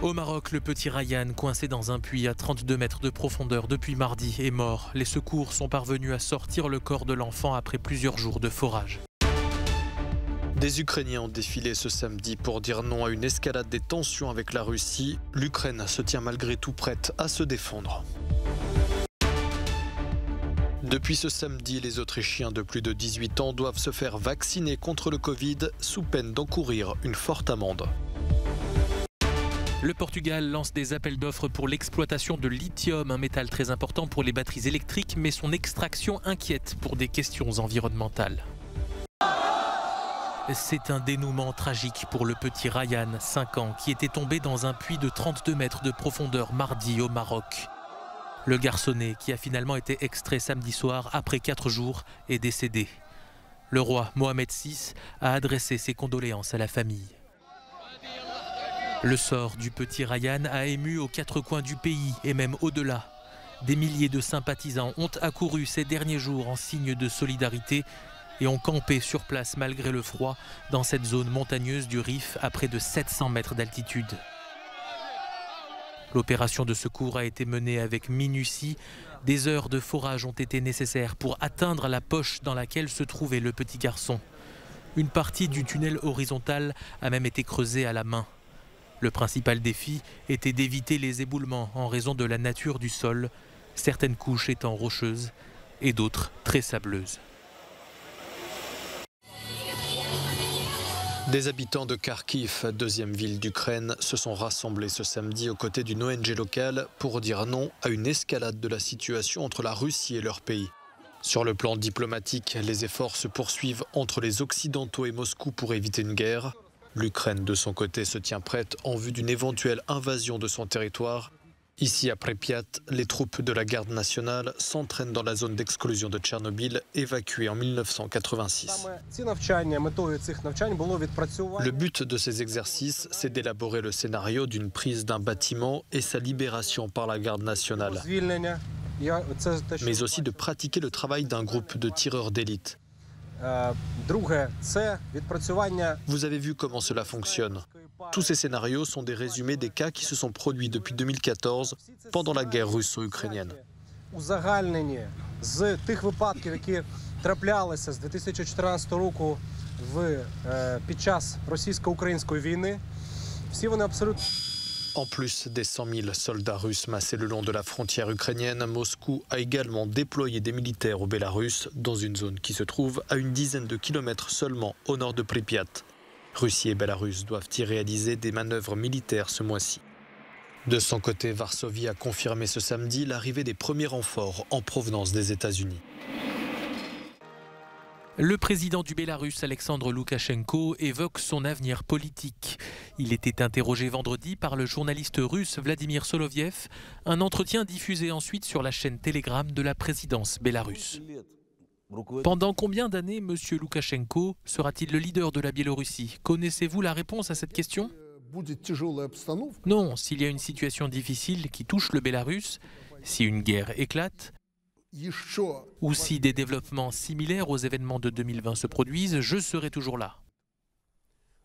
Au Maroc, le petit Ryan, coincé dans un puits à 32 mètres de profondeur depuis mardi, est mort. Les secours sont parvenus à sortir le corps de l'enfant après plusieurs jours de forage. Des Ukrainiens ont défilé ce samedi pour dire non à une escalade des tensions avec la Russie. L'Ukraine se tient malgré tout prête à se défendre. Depuis ce samedi, les Autrichiens de plus de 18 ans doivent se faire vacciner contre le Covid sous peine d'encourir une forte amende. Le Portugal lance des appels d'offres pour l'exploitation de lithium, un métal très important pour les batteries électriques, mais son extraction inquiète pour des questions environnementales. C'est un dénouement tragique pour le petit Ryan, 5 ans, qui était tombé dans un puits de 32 mètres de profondeur mardi au Maroc. Le garçonnet, qui a finalement été extrait samedi soir après 4 jours, est décédé. Le roi Mohamed VI a adressé ses condoléances à la famille. Le sort du petit Ryan a ému aux 4 coins du pays et même au-delà. Des milliers de sympathisants ont accouru ces derniers jours en signe de solidarité et ont campé sur place malgré le froid dans cette zone montagneuse du Rif à près de 700 mètres d'altitude. L'opération de secours a été menée avec minutie. Des heures de forage ont été nécessaires pour atteindre la poche dans laquelle se trouvait le petit garçon. Une partie du tunnel horizontal a même été creusée à la main. Le principal défi était d'éviter les éboulements en raison de la nature du sol, certaines couches étant rocheuses et d'autres très sableuses. Des habitants de Kharkiv, deuxième ville d'Ukraine, se sont rassemblés ce samedi aux côtés d'une ONG locale pour dire non à une escalade de la situation entre la Russie et leur pays. Sur le plan diplomatique, les efforts se poursuivent entre les Occidentaux et Moscou pour éviter une guerre. L'Ukraine, de son côté, se tient prête en vue d'une éventuelle invasion de son territoire. Ici, à Pripyat, les troupes de la garde nationale s'entraînent dans la zone d'exclusion de Tchernobyl, évacuée en 1986. Le but de ces exercices, c'est d'élaborer le scénario d'une prise d'un bâtiment et sa libération par la garde nationale, mais aussi de pratiquer le travail d'un groupe de tireurs d'élite. Vous avez vu comment cela fonctionne. Tous ces scénarios sont des résumés des cas qui se sont produits depuis 2014 pendant la guerre russo-ukrainienne. En plus des 100 000 soldats russes massés le long de la frontière ukrainienne, Moscou a également déployé des militaires au Bélarus, dans une zone qui se trouve à une dizaine de kilomètres seulement au nord de Pripyat. Russie et Bélarus doivent y réaliser des manœuvres militaires ce mois-ci. De son côté, Varsovie a confirmé ce samedi l'arrivée des premiers renforts en provenance des États-Unis. Le président du Bélarus, Alexandre Loukachenko, évoque son avenir politique. Il était interrogé vendredi par le journaliste russe Vladimir Soloviev, un entretien diffusé ensuite sur la chaîne Telegram de la présidence bélarusse. Pendant combien d'années M. Loukachenko sera-t-il le leader de la Biélorussie? Connaissez-vous la réponse à cette question? Non, s'il y a une situation difficile qui touche le Bélarus, si une guerre éclate, ou si des développements similaires aux événements de 2020 se produisent, je serai toujours là.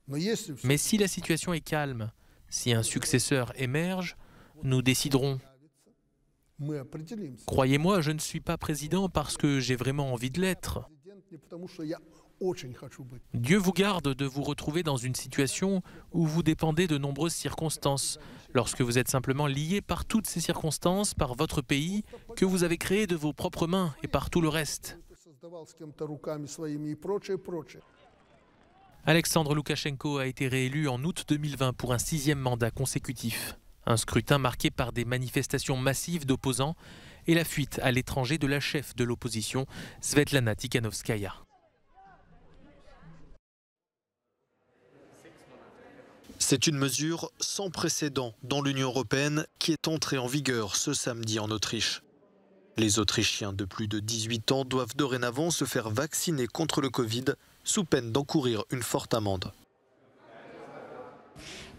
Mais si la situation est calme, si un successeur émerge, nous déciderons. Croyez-moi, je ne suis pas président parce que j'ai vraiment envie de l'être. Dieu vous garde de vous retrouver dans une situation où vous dépendez de nombreuses circonstances, lorsque vous êtes simplement lié par toutes ces circonstances, par votre pays, que vous avez créé de vos propres mains et par tout le reste. Alexandre Loukachenko a été réélu en août 2020 pour un 6e mandat consécutif. Un scrutin marqué par des manifestations massives d'opposants et la fuite à l'étranger de la chef de l'opposition, Svetlana Tikhanovskaya. C'est une mesure sans précédent dans l'Union européenne qui est entrée en vigueur ce samedi en Autriche. Les Autrichiens de plus de 18 ans doivent dorénavant se faire vacciner contre le Covid sous peine d'encourir une forte amende.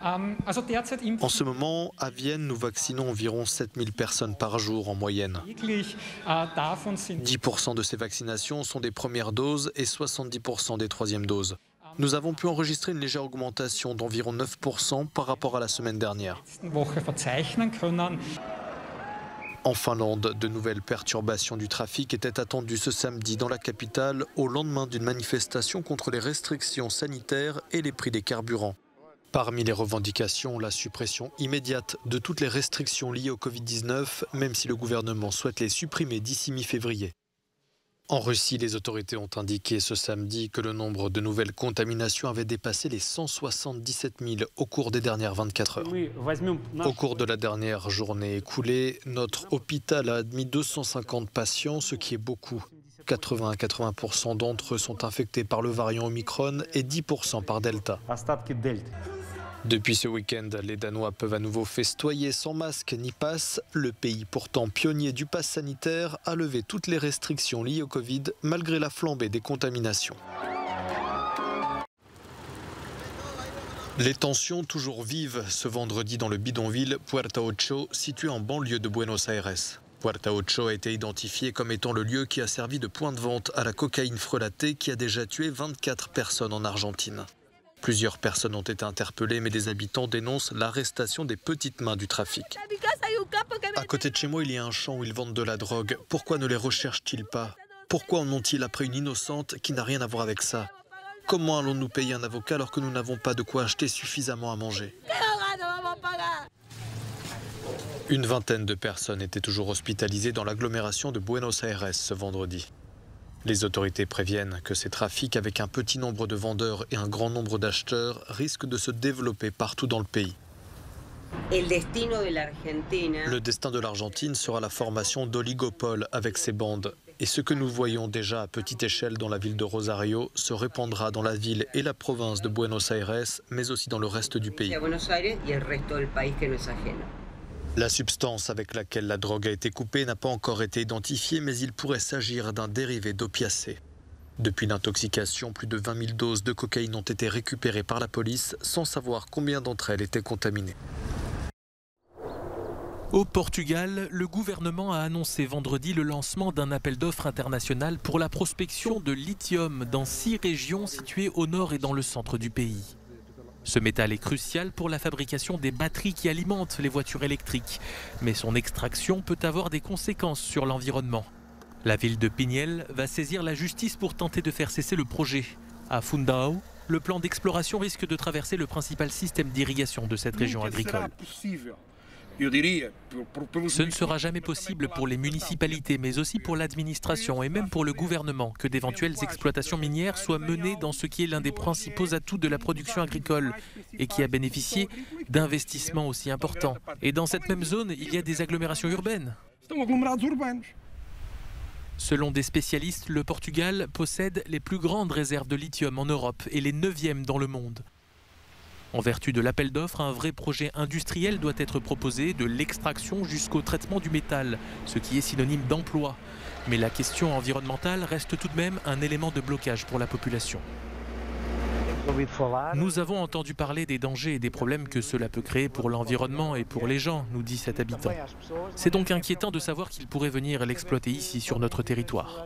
En ce moment, à Vienne, nous vaccinons environ 7000 personnes par jour en moyenne. 10% de ces vaccinations sont des premières doses et 70% des troisièmes doses. Nous avons pu enregistrer une légère augmentation d'environ 9% par rapport à la semaine dernière. En Finlande, de nouvelles perturbations du trafic étaient attendues ce samedi dans la capitale au lendemain d'une manifestation contre les restrictions sanitaires et les prix des carburants. Parmi les revendications, la suppression immédiate de toutes les restrictions liées au Covid-19, même si le gouvernement souhaite les supprimer d'ici mi-février. En Russie, les autorités ont indiqué ce samedi que le nombre de nouvelles contaminations avait dépassé les 177 000 au cours des dernières 24 heures. Au cours de la dernière journée écoulée, notre hôpital a admis 250 patients, ce qui est beaucoup. 80 à 80% d'entre eux sont infectés par le variant Omicron et 10% par Delta. Depuis ce week-end, les Danois peuvent à nouveau festoyer sans masque ni passe. Le pays, pourtant pionnier du pass sanitaire, a levé toutes les restrictions liées au Covid malgré la flambée des contaminations. Les tensions toujours vives ce vendredi dans le bidonville Puerta Ocho, situé en banlieue de Buenos Aires. Puerta Ocho a été identifié comme étant le lieu qui a servi de point de vente à la cocaïne frelatée qui a déjà tué 24 personnes en Argentine. Plusieurs personnes ont été interpellées, mais des habitants dénoncent l'arrestation des petites mains du trafic. À côté de chez moi, il y a un champ où ils vendent de la drogue. Pourquoi ne les recherchent-ils pas? Pourquoi en ont-ils après une innocente qui n'a rien à voir avec ça? Comment allons-nous payer un avocat alors que nous n'avons pas de quoi acheter suffisamment à manger? Une vingtaine de personnes étaient toujours hospitalisées dans l'agglomération de Buenos Aires ce vendredi. Les autorités préviennent que ces trafics, avec un petit nombre de vendeurs et un grand nombre d'acheteurs, risquent de se développer partout dans le pays. Le destin de l'Argentine sera la formation d'oligopoles avec ces bandes. Et ce que nous voyons déjà à petite échelle dans la ville de Rosario se répandra dans la ville et la province de Buenos Aires, mais aussi dans le reste du pays. La substance avec laquelle la drogue a été coupée n'a pas encore été identifiée, mais il pourrait s'agir d'un dérivé d'opiacés. Depuis l'intoxication, plus de 20 000 doses de cocaïne ont été récupérées par la police, sans savoir combien d'entre elles étaient contaminées. Au Portugal, le gouvernement a annoncé vendredi le lancement d'un appel d'offres international pour la prospection de lithium dans 6 régions situées au nord et dans le centre du pays. Ce métal est crucial pour la fabrication des batteries qui alimentent les voitures électriques, mais son extraction peut avoir des conséquences sur l'environnement. La ville de Pignel va saisir la justice pour tenter de faire cesser le projet. À Fundão, le plan d'exploration risque de traverser le principal système d'irrigation de cette région agricole. Ce ne sera jamais possible pour les municipalités, mais aussi pour l'administration et même pour le gouvernement que d'éventuelles exploitations minières soient menées dans ce qui est l'un des principaux atouts de la production agricole et qui a bénéficié d'investissements aussi importants. Et dans cette même zone, il y a des agglomérations urbaines. Selon des spécialistes, le Portugal possède les plus grandes réserves de lithium en Europe et les 9e dans le monde. En vertu de l'appel d'offres, un vrai projet industriel doit être proposé, de l'extraction jusqu'au traitement du métal, ce qui est synonyme d'emploi. Mais la question environnementale reste tout de même un élément de blocage pour la population. Nous avons entendu parler des dangers et des problèmes que cela peut créer pour l'environnement et pour les gens, nous dit cet habitant. C'est donc inquiétant de savoir qu'ils pourraient venir l'exploiter ici, sur notre territoire.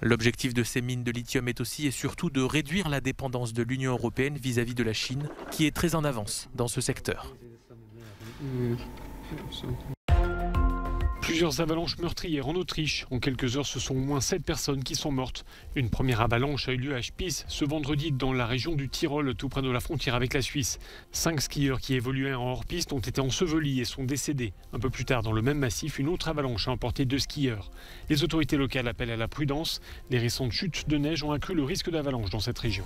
L'objectif de ces mines de lithium est aussi et surtout de réduire la dépendance de l'Union européenne vis-à-vis de la Chine, qui est très en avance dans ce secteur. Plusieurs avalanches meurtrières en Autriche. En quelques heures, ce sont au moins 7 personnes qui sont mortes. Une première avalanche a eu lieu à Spies ce vendredi dans la région du Tyrol, tout près de la frontière avec la Suisse. 5 skieurs qui évoluaient en hors-piste ont été ensevelis et sont décédés. Un peu plus tard, dans le même massif, une autre avalanche a emporté 2 skieurs. Les autorités locales appellent à la prudence. Les récentes chutes de neige ont accru le risque d'avalanche dans cette région.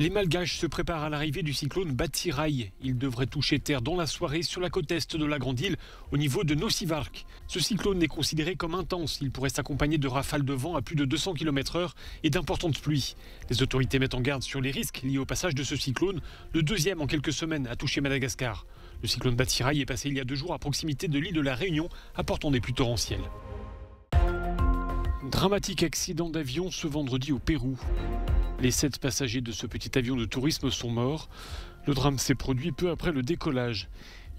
Les Malgaches se préparent à l'arrivée du cyclone Batsirai. Il devrait toucher terre dans la soirée sur la côte est de la grande île, au niveau de Nosivark. Ce cyclone est considéré comme intense. Il pourrait s'accompagner de rafales de vent à plus de 200 km/h et d'importantes pluies. Les autorités mettent en garde sur les risques liés au passage de ce cyclone. Le deuxième en quelques semaines a touché Madagascar. Le cyclone Batsirai est passé il y a 2 jours à proximité de l'île de la Réunion, apportant des pluies torrentielles. Dramatique accident d'avion ce vendredi au Pérou. Les 7 passagers de ce petit avion de tourisme sont morts. Le drame s'est produit peu après le décollage.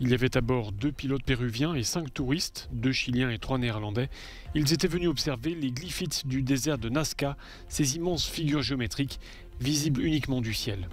Il y avait à bord 2 pilotes péruviens et 5 touristes, 2 Chiliens et 3 Néerlandais. Ils étaient venus observer les glyphites du désert de Nazca, ces immenses figures géométriques visibles uniquement du ciel.